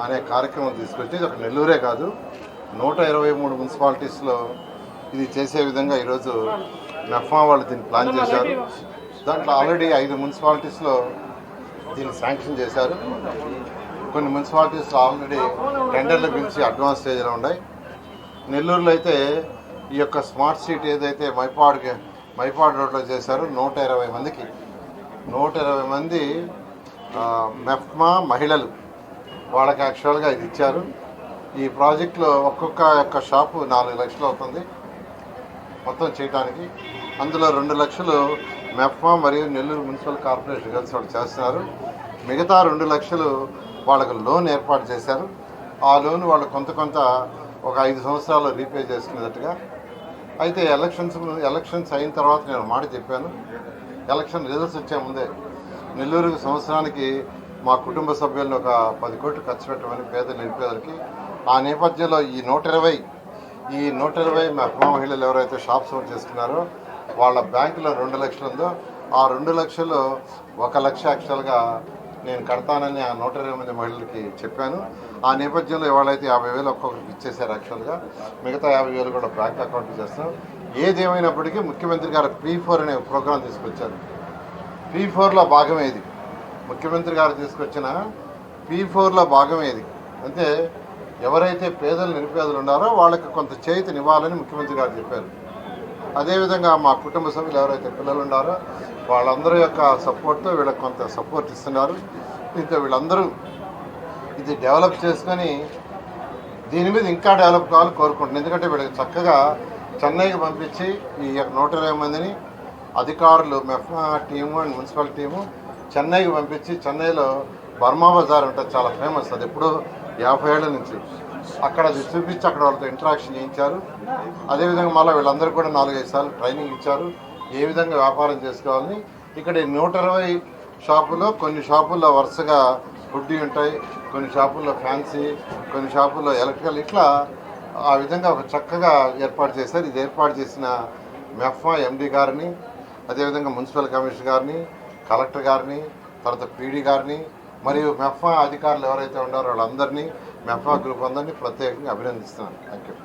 అనే కార్యక్రమం తీసుకొచ్చి ఇది ఒక నెల్లూరే కాదు 123 మున్సిపాలిటీస్లో ఇది చేసే విధంగా ఈరోజు మెఫ్మా వాళ్ళు దీన్ని ప్లాన్ చేశారు. దాంట్లో ఆల్రెడీ 5 మున్సిపాలిటీస్లో దీన్ని శాంక్షన్ చేశారు. కొన్ని మున్సిపాలిటీస్లో ఆల్రెడీ టెండర్లు పిలిచి అడ్వాన్స్ స్టేజ్లో ఉన్నాయి. నెల్లూరులో అయితే ఈ యొక్క స్మార్ట్ సిటీ ఏదైతే మైపాడ్ రోడ్లో చేశారో 120 మందికి 120 మంది మెఫ్మా మహిళలు వాళ్ళకి యాక్చువల్గా ఇది ఇచ్చారు. ఈ ప్రాజెక్టులో ఒక్కొక్క యొక్క షాపు 4 లక్షలు అవుతుంది మొత్తం చేయడానికి. అందులో 2 లక్షలు మెఫ్మా మరియు నెల్లూరు మున్సిపల్ కార్పొరేషన్ కలిసి వాళ్ళు చేస్తున్నారు. మిగతా 2 లక్షలు వాళ్ళకు లోన్ ఏర్పాటు చేశారు. ఆ లోన్ వాళ్ళు కొంత ఒక 5 సంవత్సరాలు రీపే చేసుకునేటట్టుగా. అయితే ఎలక్షన్స్ అయిన తర్వాత నేను మాట చెప్పాను, ఎలక్షన్ రిజల్ట్స్ వచ్చే ముందే నెల్లూరు సంవత్సరానికి మా కుటుంబ సభ్యులను ఒక 10 కోట్లు ఖర్చు పెట్టమని నిరుపేదలకి. ఆ నేపథ్యంలో ఈ 120 మెఫ్మా మహిళలు ఎవరైతే షాప్స్ ఓన్ చేసుకున్నారో వాళ్ళ బ్యాంకులో 2 లక్షలు ఉందో ఆ 2 లక్షలు 1 లక్ష యాక్చువల్గా నేను కడతానని ఆ 120 మంది మహిళలకి చెప్పాను. ఆ నేపథ్యంలో ఎవరైతే 50,000 ఒక్కొక్కరికి ఇచ్చేశారు యాక్చువల్గా. మిగతా 50,000 కూడా బ్యాంక్ అకౌంట్ చేస్తాం. ఏదేమైనప్పటికీ ముఖ్యమంత్రి గారు P4 అనే ప్రోగ్రాం తీసుకొచ్చారు. P4లో భాగమే ఇది. ముఖ్యమంత్రి గారు తీసుకొచ్చిన P4లో భాగమే ఇది. అంటే ఎవరైతే నిరుపేదలు ఉన్నారో వాళ్ళకి కొంత చేయూతనివ్వాలని ముఖ్యమంత్రి గారు చెప్పారు. అదేవిధంగా మా కుటుంబ సభ్యులు ఎవరైతే పిల్లలు ఉన్నారో వాళ్ళందరి యొక్క సపోర్ట్తో వీళ్ళకి కొంత సపోర్ట్ ఇస్తున్నారు. దీంతో వీళ్ళందరూ ఇది డెవలప్ చేసుకొని దీని మీద ఇంకా డెవలప్ కావాలని కోరుకుంటున్నాను. ఎందుకంటే వీళ్ళకి చక్కగా చెన్నైకి పంపించి ఈ 120 మందిని అధికారులు MEPMA team and municipal team చెన్నైకి పంపించి చెన్నైలో బర్మా బజార్ ఉంటుంది, చాలా ఫేమస్. అది ఎప్పుడో 50 ఏళ్ల నుంచి అక్కడ అది చూపించి అక్కడ వాళ్ళతో ఇంటరాక్షన్ చేయించారు. అదేవిధంగా మళ్ళీ వీళ్ళందరూ కూడా 4-5 సార్లు ట్రైనింగ్ ఇచ్చారు ఏ విధంగా వ్యాపారం చేసుకోవాలని. ఇక్కడ 120 షాపులో కొన్ని షాపుల్లో వరుసగా హుడ్డీ ఉంటాయి, కొన్ని షాపుల్లో ఫ్యాన్సీ, కొన్ని షాపుల్లో ఎలక్ట్రికల్, ఇట్లా ఆ విధంగా ఒక చక్కగా ఏర్పాటు చేశారు. ఇది ఏర్పాటు చేసిన మెఫ్మా ఎండి గారిని, అదేవిధంగా మున్సిపల్ కమిషనర్ గారిని, కలెక్టర్ గారిని, తర్వాత పీడీ గారిని మరియు మెఫ్మా అధికారులు ఎవరైతే ఉన్నారో వాళ్ళందరినీ, మెఫ్మా గ్రూప్ అందరినీ ప్రత్యేకంగా అభినందిస్తున్నాను. Thank you.